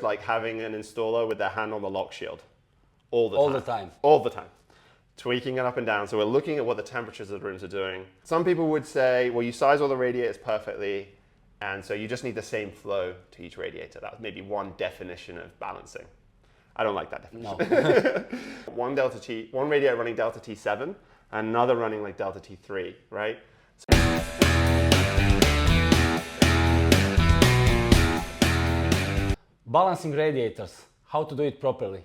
is like having an installer with their hand on the lock shield all the time. All the time. Tweaking it up and down. So we're looking at what the temperatures of the rooms are doing. Some people would say, well, you size all the radiators perfectly, and so you just need the same flow to each radiator. That's maybe one definition of balancing. I don't like that definition. No. one radiator running delta T7, and another running like delta T3, right? Balancing radiators, how to do it properly?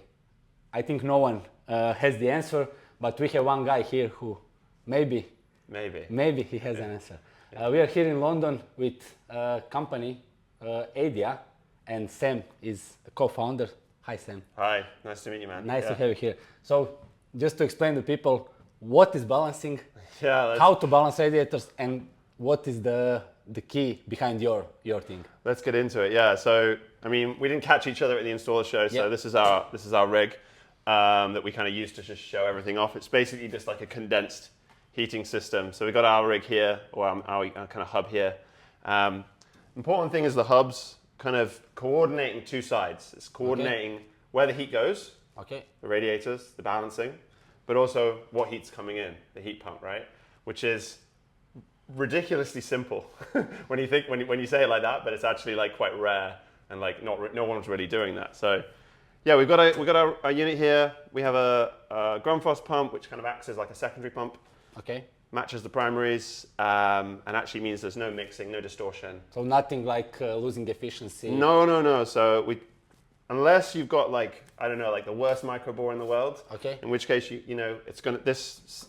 I think no one has the answer, but we have one guy here who maybe he has an answer. We are here in London with a company, Adia, and Sam is a co-founder. Hi, Sam. Hi, nice to meet you, man. Nice to have you here. So, just to explain to people what is balancing, how to balance radiators, and what is the key behind your thing. Let's get into it. Yeah. So, I mean, we didn't catch each other at the installer show, so this is our rig that we kind of use to just show everything off. It's basically just like a condensed heating system. So we got our rig here, or our kind of hub here. Important thing is the hub's kind of coordinating two sides. It's coordinating where the heat goes, the radiators, the balancing, but also what heat's coming in, the heat pump, right? Which is ridiculously simple when you say it like that, but it's actually like quite rare and like no one's really doing that. So yeah, we've got a unit here. We have a Grundfos pump, which kind of acts as like a secondary pump. Matches the primaries, and actually means there's no mixing, no distortion. So nothing like losing efficiency. No. So unless you've got like, I don't know, like the worst micro bore in the world. In which case it's gonna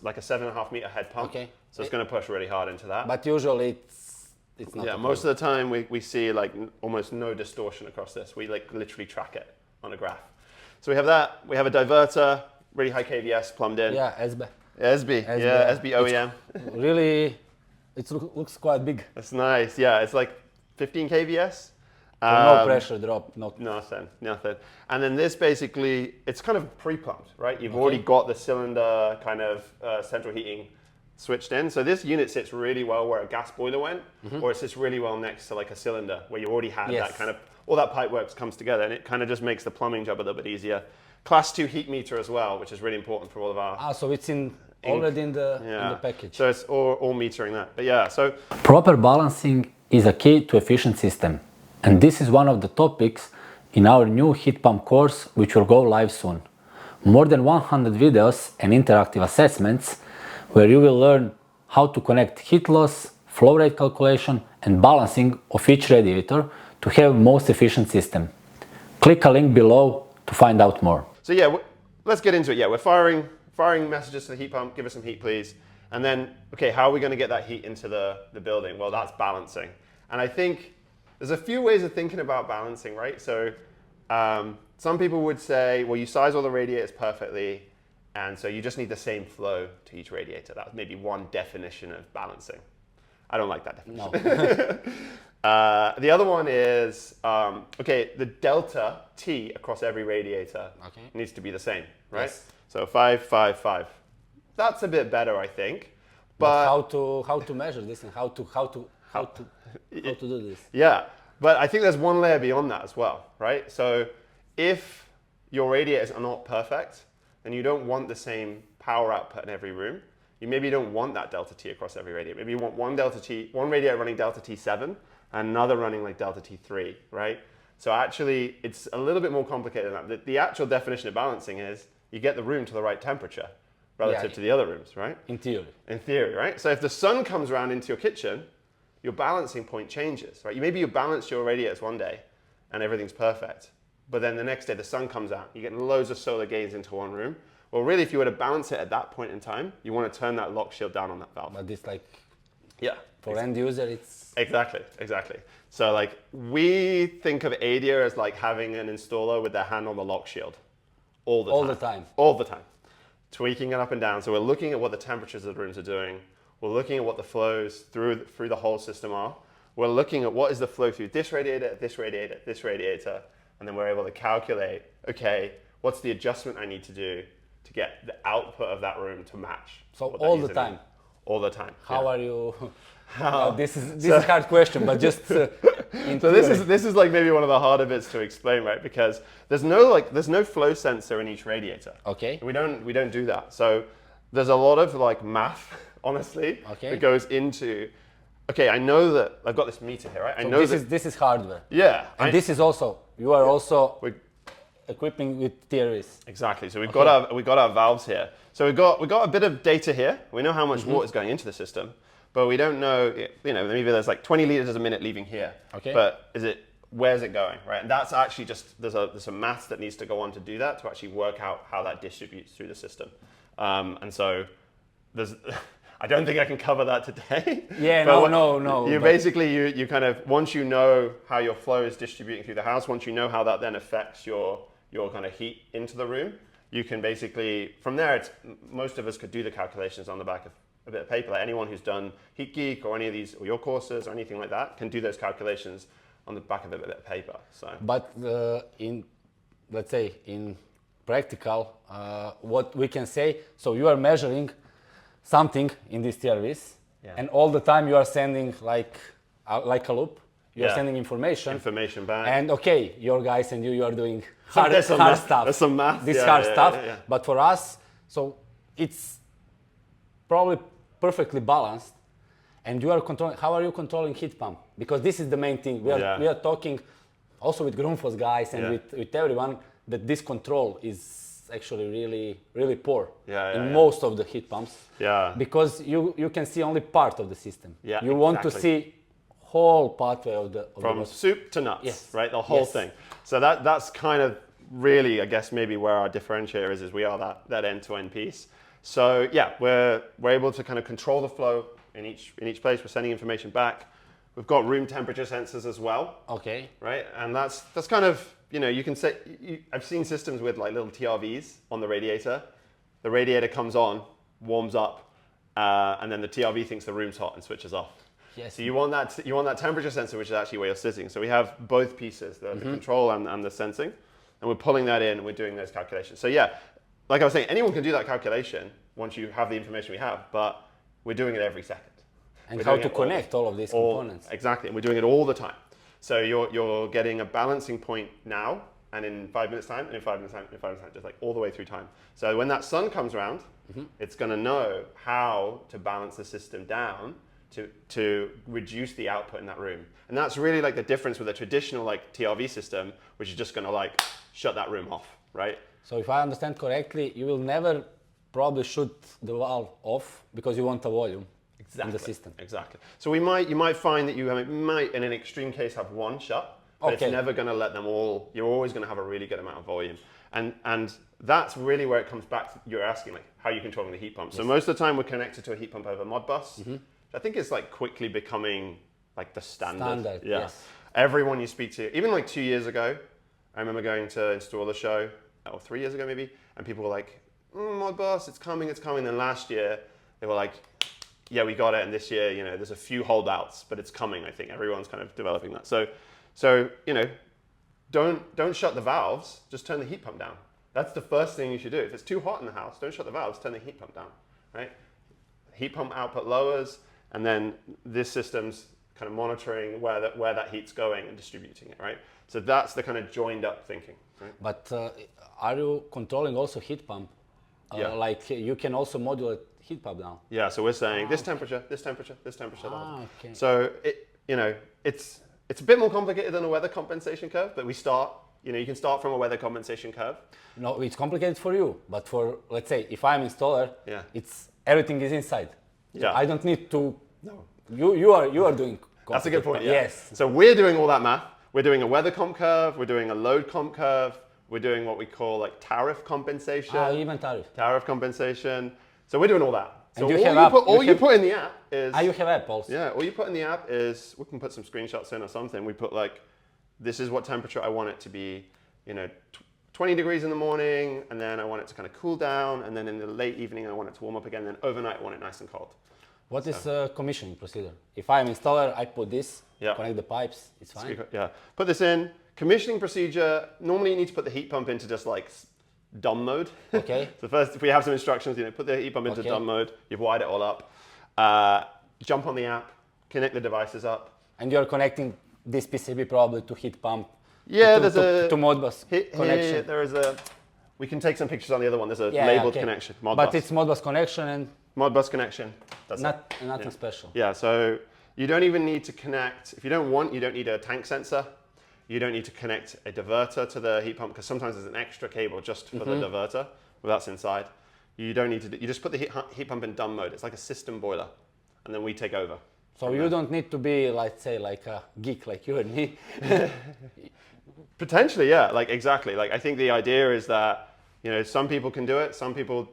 like a 7.5 meter head pump. So it's gonna push really hard into that. But usually it's not. Yeah, most of the time we see like almost no distortion across this. We like literally track it on a graph. So we have that. We have a diverter, really high KVS plumbed in. Yeah, SB. SB OEM. Really, it looks quite big. That's nice. Yeah, it's like 15 KVS. No pressure drop. Nothing. And then this basically, it's kind of pre-pumped, right? You've already got the cylinder kind of central heating switched in. So this unit sits really well where a gas boiler went, or it sits really well next to like a cylinder where you already had that kind of, all that pipe works comes together, and it kind of just makes the plumbing job a little bit easier. Class 2 heat meter as well, which is really important for all of our... so it's already in the package. So it's all metering that. But yeah, so... Proper balancing is a key to efficient system. And this is one of the topics in our new heat pump course, which will go live soon. More than 100 videos and interactive assessments where you will learn how to connect heat loss, flow rate calculation and balancing of each radiator to have most efficient system. Click a link below to find out more. So yeah, let's get into it. Yeah, we're firing messages to the heat pump, give us some heat please. And then, okay, how are we gonna get that heat into the building? Well, that's balancing. And I think there's a few ways of thinking about balancing, right? So some people would say, well, you size all the radiators perfectly, and so you just need the same flow to each radiator. That's maybe one definition of balancing. I don't like that definition. No. The other one is, the delta T across every radiator needs to be the same, right? Yes. So 5, 5, 5. That's a bit better, I think. But how to measure this and how to do this? Yeah, but I think there's one layer beyond that as well, right? So if your radiators are not perfect, then you don't want the same power output in every room. You maybe don't want that delta T across every radiator. Maybe you want one radiator running delta T7 and another running like delta T3, right? So actually, it's a little bit more complicated than that. The actual definition of balancing is you get the room to the right temperature relative to the other rooms, right? In theory. In theory, right? So if the sun comes around into your kitchen, your balancing point changes, right? Maybe you balance your radiators one day and everything's perfect, but then the next day the sun comes out, you get loads of solar gains into one room. Well, really, if you were to balance it at that point in time, you want to turn that lock shield down on that valve. But this for exactly. end user, it's... Exactly. So like we think of Adia as like having an installer with their hand on the lock shield all the time. Tweaking it up and down. So we're looking at what the temperatures of the rooms are doing. We're looking at what the flows through the whole system are. We're looking at what is the flow through this radiator, this radiator, this radiator, and then we're able to calculate, okay, what's the adjustment I need to do to get the output of that room to match? So all the time? All the time. How are you How? This is a hard question, but just So theory. this is like maybe one of the harder bits to explain, right? Because there's no flow sensor in each radiator. Okay. We don't do that. So there's a lot of like math, honestly, Okay. that goes into. Okay, I know that I've got this meter here, right? I So know this is hardware. Yeah. And this is also, you are also we equipping with theories. exactly. So we've got our valves here. So we got a bit of data here. We know how much water is going into the system, but we don't know. Maybe there's like 20 liters a minute leaving here. Okay. But where's it going, right? And that's actually just there's some maths that needs to go on to do that, to actually work out how that distributes through the system. And so there's. I don't think I can cover that today. Yeah, no. You basically you kind of, once you know how your flow is distributing through the house, once you know how that then affects your kind of heat into the room, you can basically, from there, most of us could do the calculations on the back of a bit of paper. Like anyone who's done Heat Geek or any of these, or your courses or anything like that, can do those calculations on the back of a bit of paper. So, But let's say in practical, what we can say, so you are measuring something in these TRVs, and all the time you are sending like a loop. You are sending information back. And okay, your guys and you are doing hard stuff. There's some math. This hard stuff. But for us, so it's probably perfectly balanced. And you are controlling. How are you controlling heat pump? Because this is the main thing. We are talking also with Grundfos guys and with everyone that this control is actually really poor in most of the heat pumps. Yeah. Because you can see only part of the system. Yeah. You want to see whole pathway of the from soup to nuts, right? The whole thing. So that's kind of really, I guess, maybe where our differentiator is we are that end-to-end piece. So yeah, we're able to kind of control the flow in each place. We're sending information back. We've got room temperature sensors as well. Okay. Right, and that's kind of, you can say, I've seen systems with like little TRVs on the radiator. The radiator comes on, warms up, and then the TRV thinks the room's hot and switches off. Yes. So you want that temperature sensor, which is actually where you're sitting. So we have both pieces, the control and the sensing, and we're pulling that in and we're doing those calculations. So yeah, like I was saying, anyone can do that calculation once you have the information we have, but we're doing it every second. And how to connect all of these components. Exactly, and we're doing it all the time. So you're getting a balancing point now, and in 5 minutes time, and in 5 minutes time, in 5 minutes time, just like all the way through time. So when that sun comes around, it's going to know how to balance the system down to reduce the output in that room. And that's really like the difference with a traditional like TRV system, which is just going to like shut that room off, right? So if I understand correctly, you will never probably shut the valve off because you want a volume. In the system. Exactly. So you might find that you might, in an extreme case, have one shut, but it's never going to let them all. You're always going to have a really good amount of volume, and that's really where it comes back to, you're asking like how you're controlling the heat pump. So most of the time we're connected to a heat pump over Modbus. Which I think is like quickly becoming like the standard. Yeah. Yes. Everyone you speak to, even like 2 years ago, I remember going to install a show, or 3 years ago maybe, and people were like, Modbus, it's coming. And last year they were like, yeah, we got it, and this year, there's a few holdouts, but it's coming. I think everyone's kind of developing that. So don't shut the valves. Just turn the heat pump down. That's the first thing you should do. If it's too hot in the house, don't shut the valves. Turn the heat pump down. Right? Heat pump output lowers, and then this system's kind of monitoring where that heat's going and distributing it. Right? So that's the kind of joined up thinking. Right? But are you controlling also heat pump? Like you can also modulate heat pump down. Yeah, so we're saying this temperature, this temperature, this temperature. Okay. So it's a bit more complicated than a weather compensation curve, but we start. You can start from a weather compensation curve. No, it's complicated for you, but for, let's say, if I'm installer, it's everything is inside. So I don't need to. No. You are doing. That's a good point. Yeah. Yes. So we're doing all that math. We're doing a weather comp curve. We're doing a load comp curve. We're doing what we call like tariff compensation. Even tariff. Tariff compensation. So we're doing all that. So and all you put in the app is... you have app also. Yeah, all you put in the app is, we can put some screenshots in or something. We put like, this is what temperature I want it to be, 20 degrees in the morning, and then I want it to kind of cool down, and then in the late evening I want it to warm up again, then overnight I want it nice and cold. What is commissioning procedure? If I'm installer, I put this, connect the pipes, it's fine. Yeah, put this in. Commissioning procedure, normally you need to put the heat pump into just like dumb mode. Okay. So first, if we have some instructions, put the heat pump into dumb mode. You've wired it all up. Jump on the app, connect the devices up. And you're connecting this PCB probably to heat pump. Yeah, to Modbus connection. Here, there is a. We can take some pictures on the other one. There's a labeled connection. Modbus. But it's Modbus connection and Modbus connection. That's nothing special. Yeah, so you don't even need to connect. If you don't want, you don't need a tank sensor. You don't need to connect a diverter to the heat pump because sometimes there's an extra cable just for the diverter. Well, that's inside. You don't need to. You just put the heat pump in dumb mode. It's like a system boiler, and then we take over. So you don't need to be, let's say, like a geek like you and me. Potentially, yeah. Like exactly. Like I think the idea is that some people can do it. Some people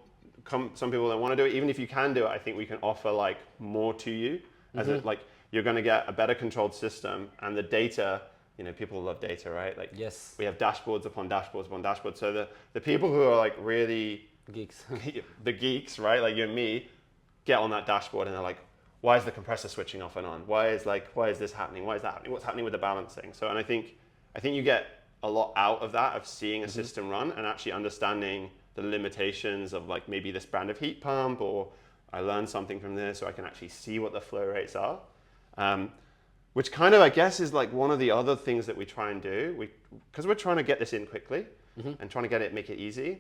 don't want to do it. Even if you can do it, I think we can offer like more to you. As like you're going to get a better controlled system, and the data. People love data, right? Like yes. We have dashboards upon dashboards upon dashboards. So the people who are like really geeks, the geeks, right? Like you and me, get on that dashboard and they're like, why is the compressor switching off and on? Why is this happening? Why is that happening? What's happening with the balancing? So, and I think you get a lot out of that, of seeing a system run and actually understanding the limitations of like maybe this brand of heat pump, or I learned something from this, so I can actually see what the flow rates are. Which kind of, I guess, is like one of the other things that we try and do. Because we're trying to get this in quickly and trying to make it easy.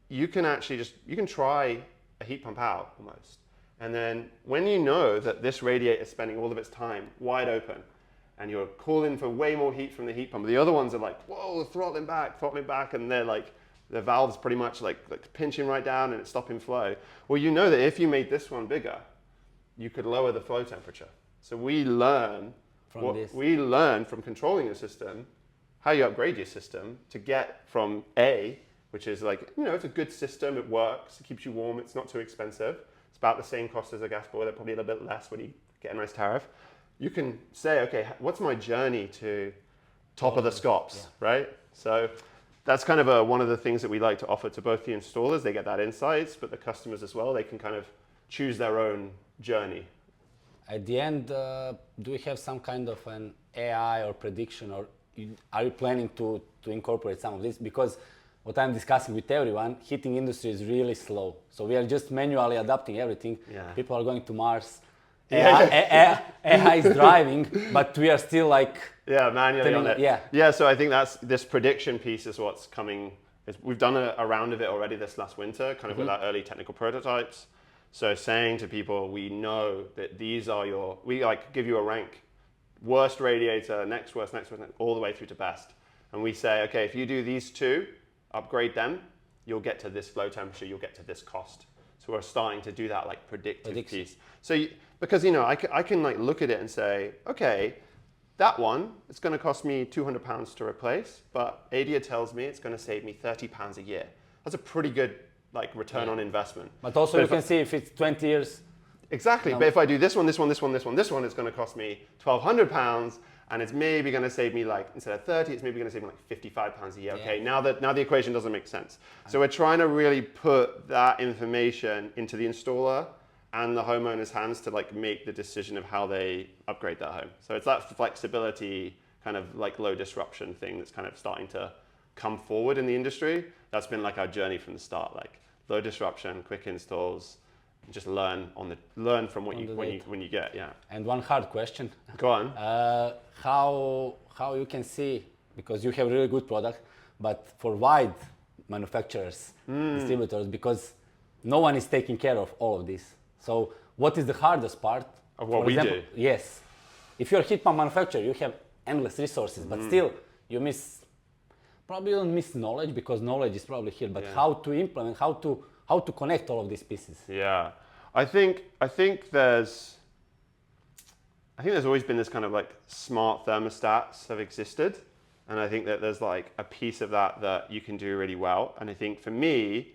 You can actually you can try a heat pump out almost. And then when you know that this radiator is spending all of its time wide open and you're calling for way more heat from the heat pump, the other ones are like, whoa, throttling back, and they're like, the valve's pretty much like pinching right down and it's stopping flow. Well, you know that if you made this one bigger, you could lower the flow temperature. So we learn from controlling your system, how you upgrade your system to get from A, which is like, it's a good system, it works, it keeps you warm, it's not too expensive. It's about the same cost as a gas boiler, probably a little bit less when you get a nice tariff. You can say, okay, what's my journey to top of the scops, right? So that's kind of one of the things that we like to offer to both the installers. They get that insights, but the customers as well, they can kind of choose their own journey. At the end, do we have some kind of an AI or prediction, or are you planning to incorporate some of this? Because what I'm discussing with everyone, heating industry is really slow. So we are just manually adapting everything. Yeah. People are going to Mars. AI is driving, but we are still like... Yeah, manually on it. Yeah, so I think this prediction piece is what's coming. We've done a round of it already this last winter, kind of with our early technical prototypes. So saying to people, we know that these are we like give you a rank, worst radiator, next worst, all the way through to best. And we say, okay, if you do these two, upgrade them, you'll get to this flow temperature, you'll get to this cost. So we're starting to do that like predictive piece. So because I can like look at it and say, okay, that one, it's going to cost me £200 to replace, but Adia tells me it's going to save me £30 a year. That's a pretty good like return on investment. But also you can see if it's 20 years. Exactly, but if I do this one, it's going to cost me £1,200, and it's maybe going to save me like, instead of 30, it's maybe going to save me like £55 a year. Okay, now the equation doesn't make sense. So we're trying to really put that information into the installer and the homeowner's hands to like make the decision of how they upgrade their home. So it's that flexibility, kind of like low disruption thing that's kind of starting to come forward in the industry. That's been like our journey from the start, like low disruption, quick installs, just learn from what when you get, And one hard question. Go on. How you can see, because you have really good product, but for wide manufacturers, distributors, because no one is taking care of all of this. So what is the hardest part of what we do? Yes. If you're a heat pump manufacturer, you have endless resources, but still you probably don't miss knowledge, because knowledge is probably here, but how to implement, how to connect all of these pieces. Yeah, I think there's always been this kind of like smart thermostats have existed, and I think that there's like a piece of that you can do really well. And I think for me,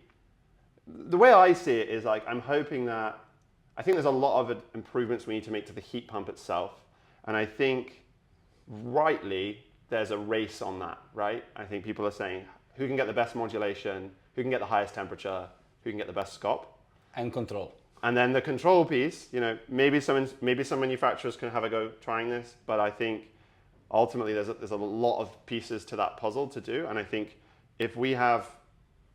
the way I see it is like I think there's a lot of improvements we need to make to the heat pump itself, and I think rightly there's a race on that, right? I think people are saying who can get the best modulation, who can get the highest temperature, who can get the best scop. And control. And then the control piece, maybe some manufacturers can have a go trying this, but I think ultimately there's a lot of pieces to that puzzle to do. And I think if we have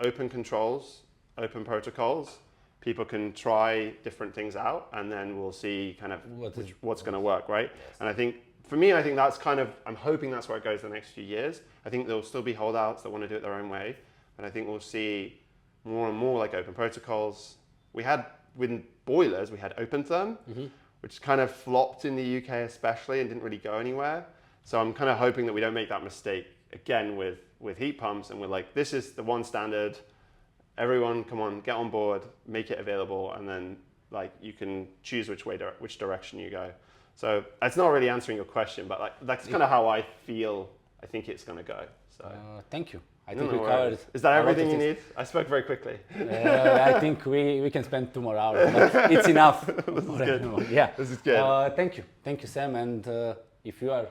open controls, open protocols, people can try different things out, and then we'll see kind of what's going to work, right? Yes. And I think, for me, I think that's kind of, I'm hoping that's where it goes the next few years. I think there'll still be holdouts that want to do it their own way, but I think we'll see more and more like open protocols. We had, with boilers, we had OpenTherm, which kind of flopped in the UK especially and didn't really go anywhere. So I'm kind of hoping that we don't make that mistake again with heat pumps, and we're like, this is the one standard, everyone come on, get on board, make it available, and then like you can choose which direction you go. So it's not really answering your question, but like that's kind of how I feel I think it's going to go. So thank you. I think we covered. Is that everything you need? I spoke very quickly. I think we can spend 2 more hours, but it's enough. This is good. Yeah. This is good. Thank you, Sam. And if you are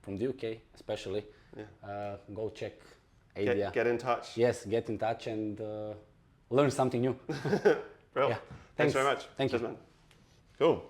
from the UK, especially, go check Adia. Get in touch. Yes, get in touch and learn something new. Brilliant. Yeah. Thanks very much. Thank you. Man. Cool.